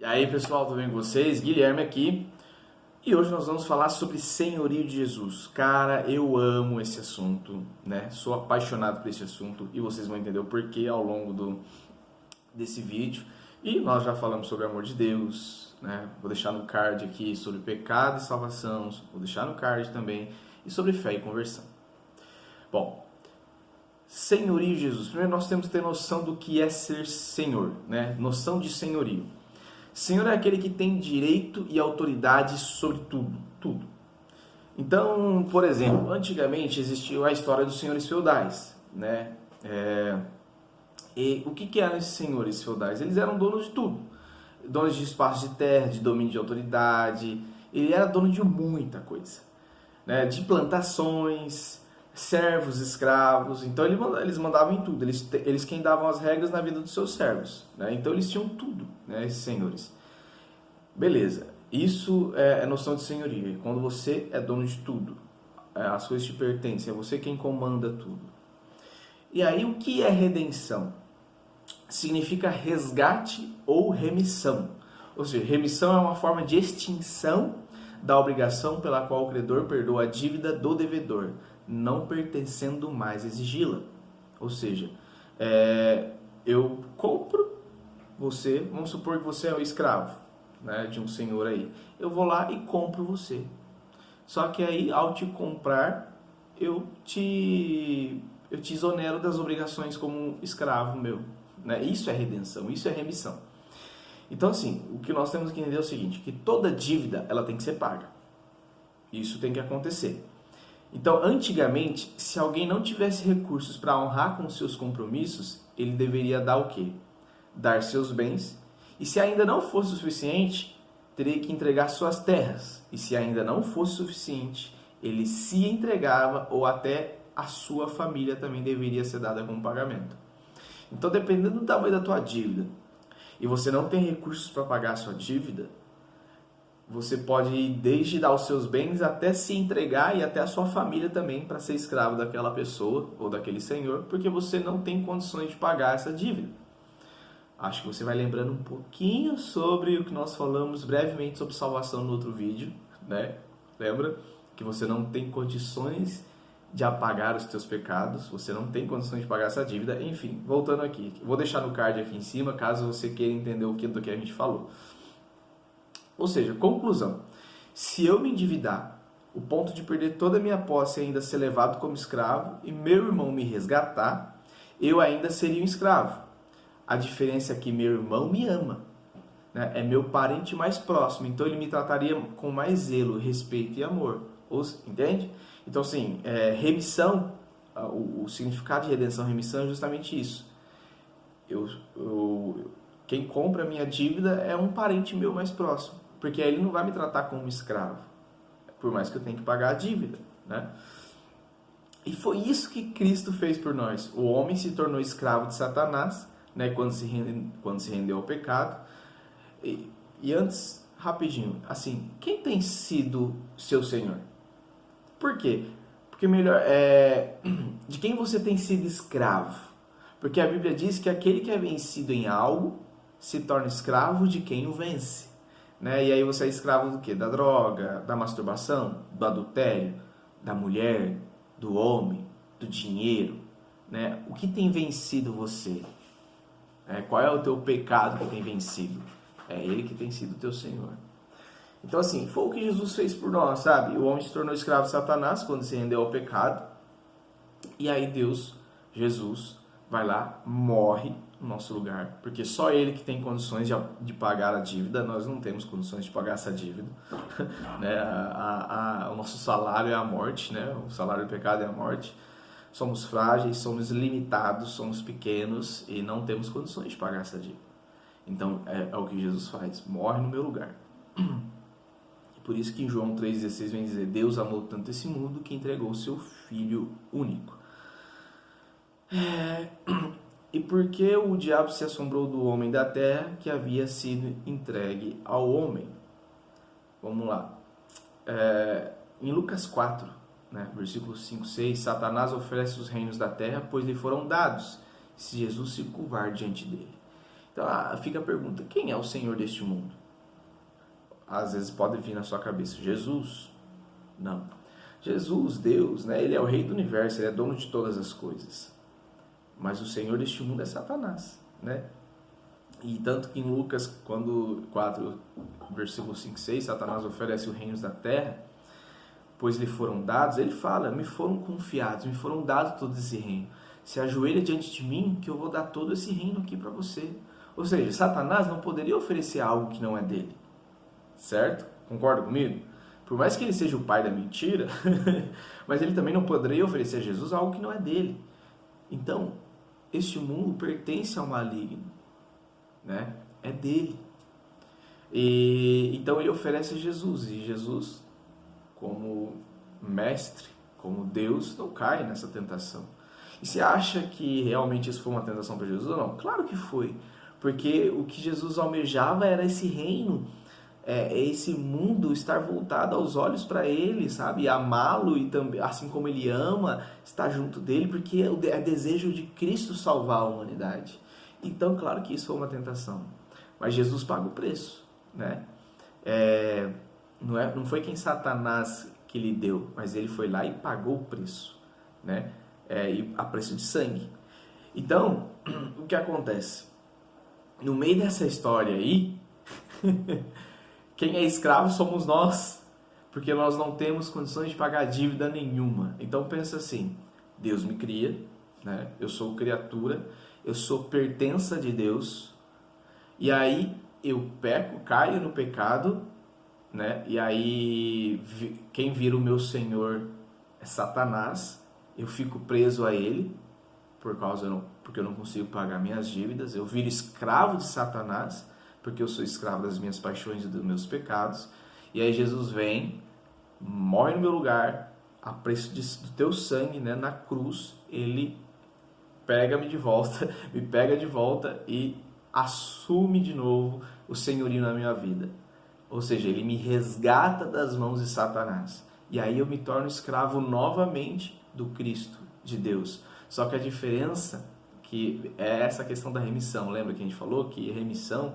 E aí pessoal, tudo bem com vocês? Guilherme aqui. E hoje nós vamos falar sobre senhorio de Jesus. Cara, eu amo esse assunto, né? Sou apaixonado por esse assunto e vocês vão entender o porquê ao longo desse vídeo. E nós já falamos sobre o amor de Deus, né? Vou deixar no card aqui sobre pecado e salvação, vou deixar no card também, e sobre fé e conversão. Bom, senhorio de Jesus. Primeiro nós temos que ter noção do que é ser senhor, né? Noção de senhorio. Senhor é aquele que tem direito e autoridade sobre tudo, tudo. Então, por exemplo, antigamente existiu a história dos senhores feudais, né? E o que eram esses senhores feudais? Eles eram donos de tudo. Donos de espaço de terra, de domínio de autoridade. Ele era dono de muita coisa, né? De plantações, servos, escravos. Então eles mandavam em tudo. Eles quem davam as regras na vida dos seus servos, né? Então eles tinham tudo, né? Esses senhores. Beleza. Isso é noção de senhoria. Quando você é dono de tudo, as coisas te pertencem, é você quem comanda tudo. E aí o que é redenção? Significa resgate ou remissão. Ou seja, remissão é uma forma de extinção da obrigação pela qual o credor perdoa a dívida do devedor, não pertencendo mais exigi-la. Ou seja, eu compro você, vamos supor que você é o escravo, né, de um senhor aí. Eu vou lá e compro você. Só que aí, ao te comprar, eu te exonero das obrigações como escravo meu, né? Isso é redenção, isso é remissão. Então, assim, o que nós temos que entender é o seguinte, que toda dívida, ela tem que ser paga. Isso tem que acontecer. Então, antigamente, se alguém não tivesse recursos para honrar com seus compromissos, ele deveria dar o quê? Dar seus bens. E se ainda não fosse o suficiente, teria que entregar suas terras. E se ainda não fosse suficiente, ele se entregava ou até a sua família também deveria ser dada como pagamento. Então, dependendo do tamanho da tua dívida, e você não tem recursos para pagar a sua dívida, você pode ir desde dar os seus bens até se entregar e até a sua família também para ser escravo daquela pessoa ou daquele senhor, porque você não tem condições de pagar essa dívida. Acho que você vai lembrando um pouquinho sobre o que nós falamos brevemente sobre salvação no outro vídeo, né? Lembra? Que você não tem condições de apagar os teus pecados, você não tem condições de pagar essa dívida. Enfim, voltando aqui, vou deixar no card aqui em cima, caso você queira entender o que do que a gente falou. Ou seja, conclusão, se eu me endividar, o ponto de perder toda a minha posse e ainda ser levado como escravo, e meu irmão me resgatar, eu ainda seria um escravo. A diferença é que meu irmão me ama, né? É meu parente mais próximo, então ele me trataria com mais zelo, respeito e amor. Entende? Então, assim, remissão, o significado de redenção, remissão é justamente isso. Quem compra a minha dívida é um parente meu mais próximo, porque aí ele não vai me tratar como escravo, por mais que eu tenha que pagar a dívida, né? E foi isso que Cristo fez por nós. O homem se tornou escravo de Satanás, né, quando se rendeu ao pecado. E antes, rapidinho, assim, quem tem sido seu Senhor? Por quê? Porque melhor de quem você tem sido escravo? Porque a Bíblia diz que aquele que é vencido em algo se torna escravo de quem o vence, né? E aí você é escravo do quê? Da droga, da masturbação, do adultério, da mulher, do homem, do dinheiro, né? O que tem vencido você? Qual é o teu pecado que tem vencido? É ele que tem sido o teu Senhor. Então, assim, foi o que Jesus fez por nós, sabe? O homem se tornou escravo de Satanás quando se rendeu ao pecado. E aí Jesus, vai lá, morre no nosso lugar. Porque só ele que tem condições de pagar a dívida. Nós não temos condições de pagar essa dívida. Né? O nosso salário é a morte, né? O salário do pecado é a morte. Somos frágeis, somos limitados, somos pequenos e não temos condições de pagar essa dívida. Então, é o que Jesus faz, morre no meu lugar. Por isso que em João 3,16 vem dizer, Deus amou tanto esse mundo que entregou o seu Filho único. E por que o diabo se assombrou do homem da terra que havia sido entregue ao homem? Vamos lá. Em Lucas 4, né, versículos 5, 6, Satanás oferece os reinos da terra, pois lhe foram dados, se Jesus se curvar diante dele. Então fica a pergunta, quem é o Senhor deste mundo? Às vezes pode vir na sua cabeça, Jesus? Não. Jesus, Deus, né? Ele é o rei do universo, ele é dono de todas as coisas. Mas o Senhor deste mundo é Satanás, né? E tanto que em Lucas 4, versículo 5 e 6, Satanás oferece os reinos da terra, pois lhe foram dados, ele fala, me foram confiados, me foram dados todo esse reino. Se ajoelha diante de mim, que eu vou dar todo esse reino aqui para você. Ou seja, Satanás não poderia oferecer algo que não é dele. Certo? Concorda comigo? Por mais que ele seja o pai da mentira, mas ele também não poderia oferecer a Jesus algo que não é dele. Então, este mundo pertence ao maligno, né? É dele. E então ele oferece a Jesus, e Jesus, como mestre, como Deus, não cai nessa tentação. E você acha que realmente isso foi uma tentação para Jesus ou não? Claro que foi, porque o que Jesus almejava era esse reino, esse mundo estar voltado aos olhos para ele, sabe? Amá-lo e também, assim como ele ama, estar junto dele, porque é desejo de Cristo salvar a humanidade. Então, claro que isso foi uma tentação. Mas Jesus paga o preço, né? Não foi quem Satanás que lhe deu, mas ele foi lá e pagou o preço, né? E a preço de sangue. Então, o que acontece? No meio dessa história aí, quem é escravo somos nós, porque nós não temos condições de pagar dívida nenhuma. Então pensa assim, Deus me cria, né? Eu sou criatura, eu sou pertença de Deus, e aí eu peco, caio no pecado, né? E aí quem vira o meu Senhor é Satanás, eu fico preso a ele, porque eu não consigo pagar minhas dívidas, eu viro escravo de Satanás, porque eu sou escravo das minhas paixões e dos meus pecados. E aí Jesus vem, morre no meu lugar, a preço do teu sangue, né, na cruz, ele me pega de volta e assume de novo o senhorio na minha vida. Ou seja, ele me resgata das mãos de Satanás. E aí eu me torno escravo novamente do Cristo, de Deus. Só que a diferença que é essa questão da remissão. Lembra que a gente falou que remissão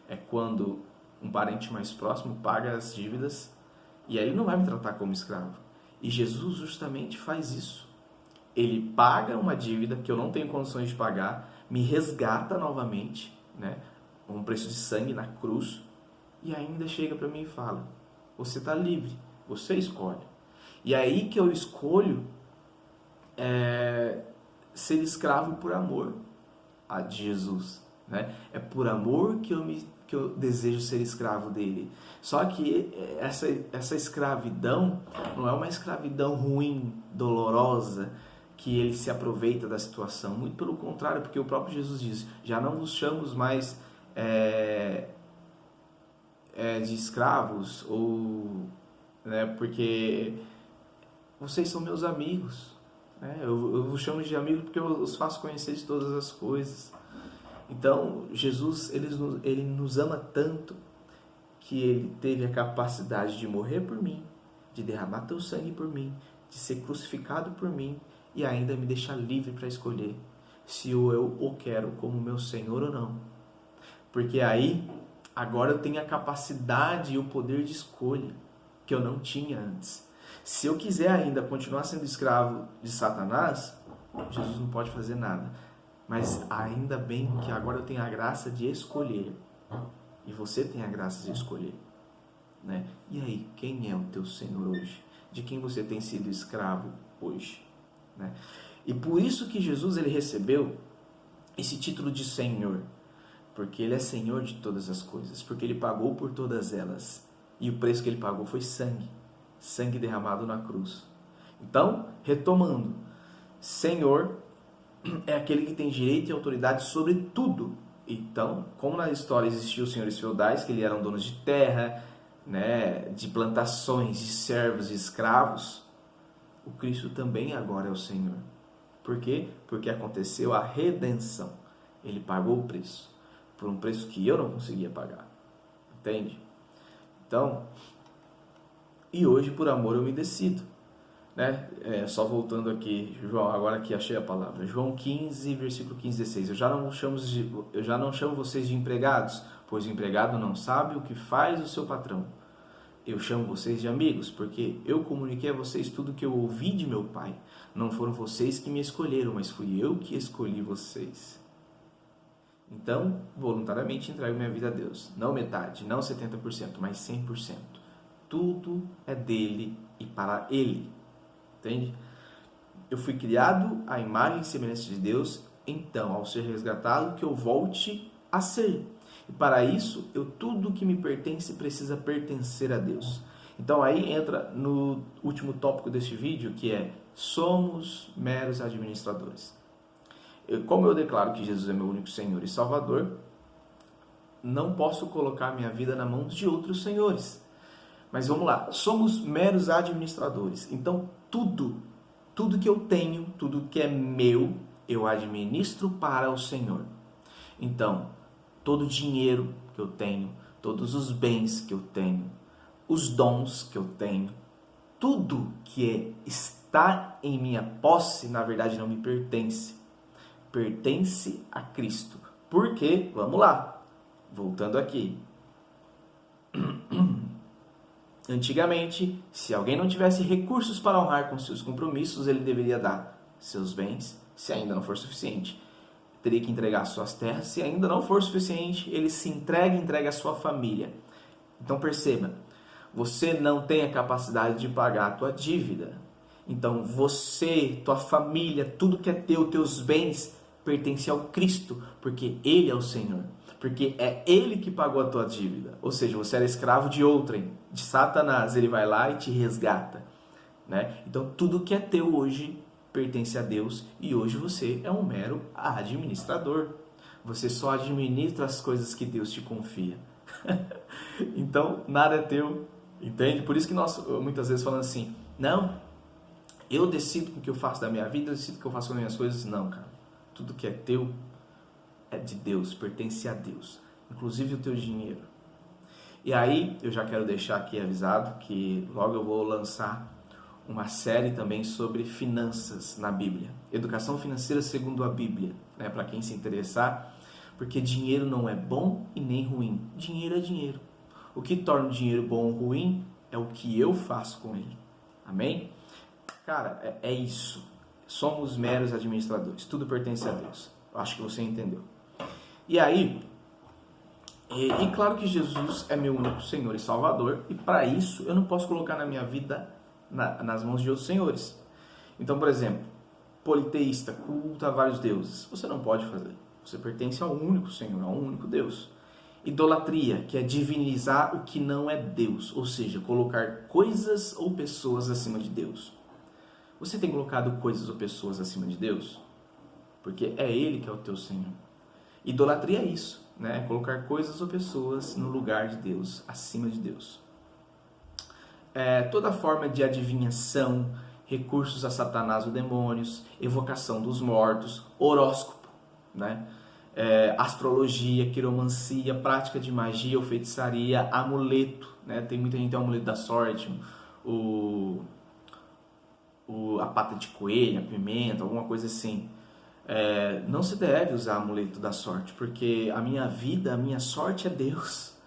é quando um parente mais próximo paga as dívidas e aí ele não vai me tratar como escravo. E Jesus justamente faz isso. Ele paga uma dívida que eu não tenho condições de pagar, me resgata novamente, né, um preço de sangue na cruz, e ainda chega para mim e fala, você está livre, você escolhe. E aí que eu escolho ser escravo por amor de Jesus, né? É por amor que eu desejo ser escravo dele. Só que essa escravidão não é uma escravidão ruim, dolorosa, que ele se aproveita da situação. Muito pelo contrário, porque o próprio Jesus diz, já não vos chamamos mais de escravos, ou, né, porque vocês são meus amigos. Eu vos chamo de amigos porque eu os faço conhecer de todas as coisas. Então, Jesus, ele nos ama tanto que ele teve a capacidade de morrer por mim, de derramar teu sangue por mim, de ser crucificado por mim e ainda me deixar livre para escolher se eu o quero como meu Senhor ou não. Porque aí, agora eu tenho a capacidade e o poder de escolha que eu não tinha antes. Se eu quiser ainda continuar sendo escravo de Satanás, Jesus não pode fazer nada. Mas ainda bem que agora eu tenho a graça de escolher. E você tem a graça de escolher, né? E aí, quem é o teu Senhor hoje? De quem você tem sido escravo hoje, né? E por isso que Jesus ele recebeu esse título de Senhor. Porque ele é Senhor de todas as coisas. Porque ele pagou por todas elas. E o preço que ele pagou foi sangue. Sangue derramado na cruz. Então, retomando. Senhor é aquele que tem direito e autoridade sobre tudo. Então, como na história existiam os senhores feudais, que eles eram donos de terra, né, de plantações, de servos, de escravos, o Cristo também agora é o Senhor. Por quê? Porque aconteceu a redenção. Ele pagou o preço, por um preço que eu não conseguia pagar. Entende? Então, e hoje por amor eu me decido. né? Só voltando aqui, João, agora que achei a palavra. João 15, versículo 15 e 16. Eu já não chamo vocês de empregados, pois o empregado não sabe o que faz o seu patrão. Eu chamo vocês de amigos, porque eu comuniquei a vocês tudo que eu ouvi de meu Pai. Não foram vocês que me escolheram, mas fui eu que escolhi vocês. Então, voluntariamente entrego minha vida a Deus. Não metade, não 70%, mas 100%. Tudo é dele e para ele. Entende? Eu fui criado à imagem e semelhança de Deus, então, ao ser resgatado, que eu volte a ser. E para isso, tudo que me pertence precisa pertencer a Deus. Então aí entra no último tópico deste vídeo, que é: somos meros administradores. Como eu declaro que Jesus é meu único Senhor e Salvador, não posso colocar minha vida na mão de outros senhores. Mas vamos lá, somos meros administradores. Então tudo que eu tenho, tudo que é meu, eu administro para o Senhor. Então, todo o dinheiro que eu tenho, todos os bens que eu tenho, os dons que eu tenho, tudo que está em minha posse, na verdade não me pertence. Pertence a Cristo. Por quê? Vamos lá. Voltando aqui. Antigamente, se alguém não tivesse recursos para honrar com seus compromissos, ele deveria dar seus bens, se ainda não for suficiente. Teria que entregar suas terras, se ainda não for suficiente, ele se entrega a sua família. Então perceba, você não tem a capacidade de pagar a tua dívida. Então você, tua família, tudo que é teu, teus bens, pertence ao Cristo, porque Ele é o Senhor. Porque é Ele que pagou a tua dívida. Ou seja, você era escravo de outrem, de Satanás. Ele vai lá e te resgata, né? Então tudo que é teu hoje pertence a Deus, e hoje você é um mero administrador. Você só administra as coisas que Deus te confia. Então, nada é teu, entende? Por isso que nós muitas vezes falamos assim: não, eu decido o que eu faço da minha vida, eu decido o que eu faço com as minhas coisas. Não, cara. Tudo que é teu é de Deus, pertence a Deus. Inclusive o teu dinheiro. E aí, eu já quero deixar aqui avisado que logo eu vou lançar uma série também sobre finanças na Bíblia. Educação financeira segundo a Bíblia, né? Para quem se interessar, porque dinheiro não é bom e nem ruim. Dinheiro é dinheiro. O que torna o dinheiro bom ou ruim é o que eu faço com ele. Amém? Cara, é isso. Somos meros administradores. Tudo pertence a Deus. Eu acho que você entendeu. E aí, e claro que Jesus é meu único Senhor e Salvador, e para isso eu não posso colocar na minha vida nas mãos de outros senhores. Então, por exemplo, politeísta, culta a vários deuses. Você não pode fazer. Você pertence ao único Senhor, ao único Deus. Idolatria, que é divinizar o que não é Deus, ou seja, colocar coisas ou pessoas acima de Deus. Você tem colocado coisas ou pessoas acima de Deus? Porque é Ele que é o teu Senhor. Idolatria é isso, né? Colocar coisas ou pessoas no lugar de Deus, acima de Deus. Toda forma de adivinhação, recursos a Satanás ou demônios, evocação dos mortos, horóscopo, né? Astrologia, quiromancia, prática de magia ou feitiçaria, amuleto, né? Tem muita gente que tem o amuleto da sorte, a pata de coelho, a pimenta, alguma coisa assim. Não se deve usar amuleto da sorte, porque a minha vida, a minha sorte é Deus.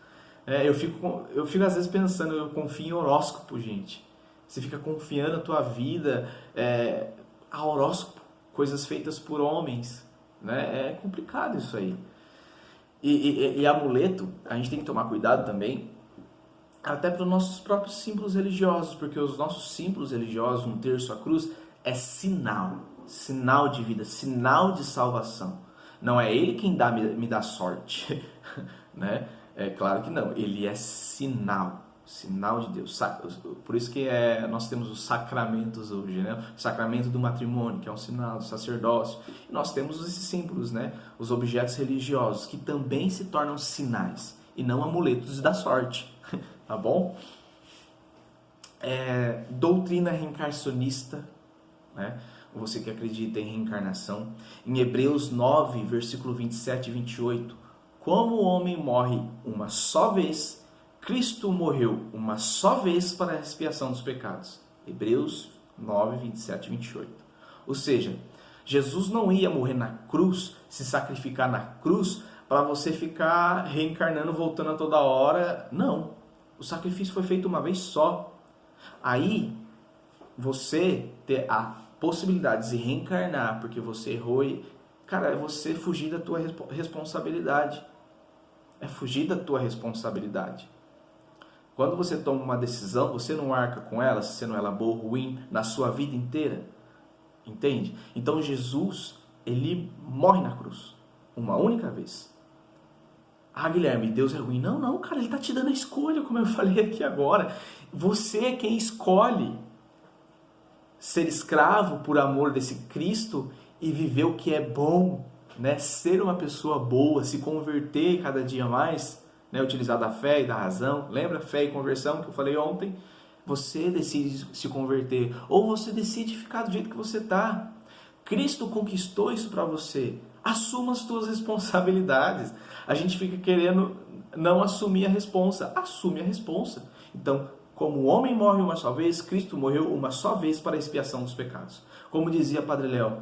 Eu fico às vezes pensando, eu confio em horóscopo, gente. Você fica confiando a tua vida a horóscopo, coisas feitas por homens, né? É complicado isso aí. E amuleto, a gente tem que tomar cuidado também, até para os nossos próprios símbolos religiosos, porque os nossos símbolos religiosos, um terço, a cruz, é sinal de vida, sinal de salvação. Não é Ele quem me dá sorte, né? É claro que não, Ele é sinal de Deus. Por isso que nós temos os sacramentos hoje, né? O sacramento do matrimônio, que é um sinal do sacerdócio. E nós temos esses símbolos, né? Os objetos religiosos, que também se tornam sinais, e não amuletos da sorte, tá bom? Doutrina reencarnacionista, né? Você que acredita em reencarnação. Em Hebreus 9, versículo 27 e 28, como o homem morre uma só vez, Cristo morreu uma só vez para a expiação dos pecados. Hebreus 9, 27 e 28. Ou seja, Jesus não ia morrer na cruz, se sacrificar na cruz, para você ficar reencarnando, voltando a toda hora. Não. O sacrifício foi feito uma vez só. Aí, você ter a possibilidade de se reencarnar porque você errou e... Cara, é você fugir da tua responsabilidade. É fugir da tua responsabilidade. Quando você toma uma decisão, você não arca com ela, sendo ela boa ou ruim, na sua vida inteira. Entende? Então Jesus, ele morre na cruz. Uma única vez. Ah, Guilherme, Deus é ruim. Não, não, cara, ele está te dando a escolha, como eu falei aqui agora. Você é quem escolhe ser escravo por amor desse Cristo e viver o que é bom, né? Ser uma pessoa boa, se converter cada dia mais, né? Utilizar da fé e da razão. Lembra? Fé e conversão que eu falei ontem? Você decide se converter ou você decide ficar do jeito que você está. Cristo conquistou isso para você. Assuma as tuas responsabilidades. A gente fica querendo não assumir a responsa. Assume a responsa. Então, como o homem morre uma só vez, Cristo morreu uma só vez para a expiação dos pecados. Como dizia Padre Léo,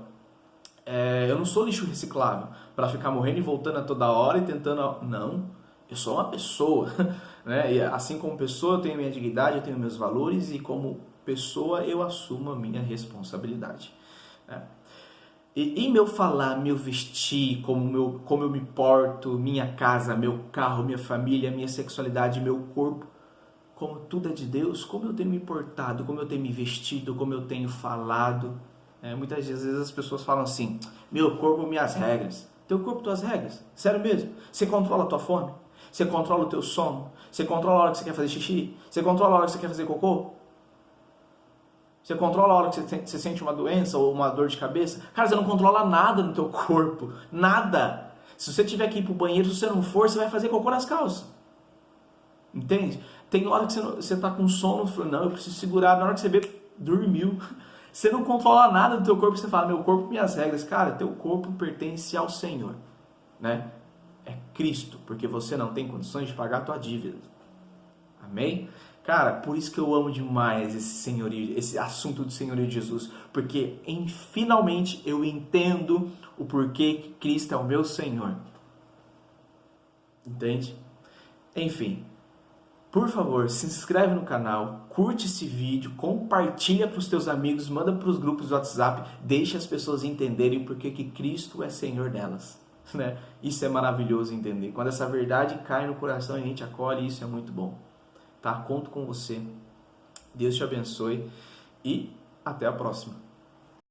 eu não sou lixo reciclável para ficar morrendo e voltando a toda hora e tentando... Não, eu sou uma pessoa. Né? E assim como pessoa eu tenho minha dignidade, eu tenho meus valores e como pessoa eu assumo a minha responsabilidade. Né? E meu falar, meu vestir, como eu me porto, minha casa, meu carro, minha família, minha sexualidade, meu corpo, como tudo é de Deus, como eu tenho me portado, como eu tenho me vestido, como eu tenho falado. Muitas vezes as pessoas falam assim, meu corpo, minhas regras. Teu corpo, tuas regras? Sério mesmo? Você controla a tua fome? Você controla o teu sono? Você controla a hora que você quer fazer xixi? Você controla a hora que você quer fazer cocô? Você controla a hora que você sente uma doença ou uma dor de cabeça? Cara, você não controla nada no teu corpo. Nada. Se você tiver que ir pro banheiro, se você não for, você vai fazer cocô nas calças. Entende? Tem hora que você tá com sono, não, eu preciso segurar. Na hora que você vê, dormiu. Você não controla nada do teu corpo, você fala, meu corpo, minhas regras. Cara, teu corpo pertence ao Senhor, né? É Cristo, porque você não tem condições de pagar a tua dívida. Amém? Cara, por isso que eu amo demais esse senhorio, esse assunto do senhorio de Jesus, porque finalmente eu entendo o porquê que Cristo é o meu Senhor. Entende? Enfim, por favor, se inscreve no canal, curte esse vídeo, compartilha para os teus amigos, manda para os grupos do WhatsApp, deixa as pessoas entenderem porque que Cristo é Senhor delas. Né? Isso é maravilhoso entender. Quando essa verdade cai no coração e a gente acolhe, isso é muito bom. Tá? Conto com você. Deus te abençoe e até a próxima.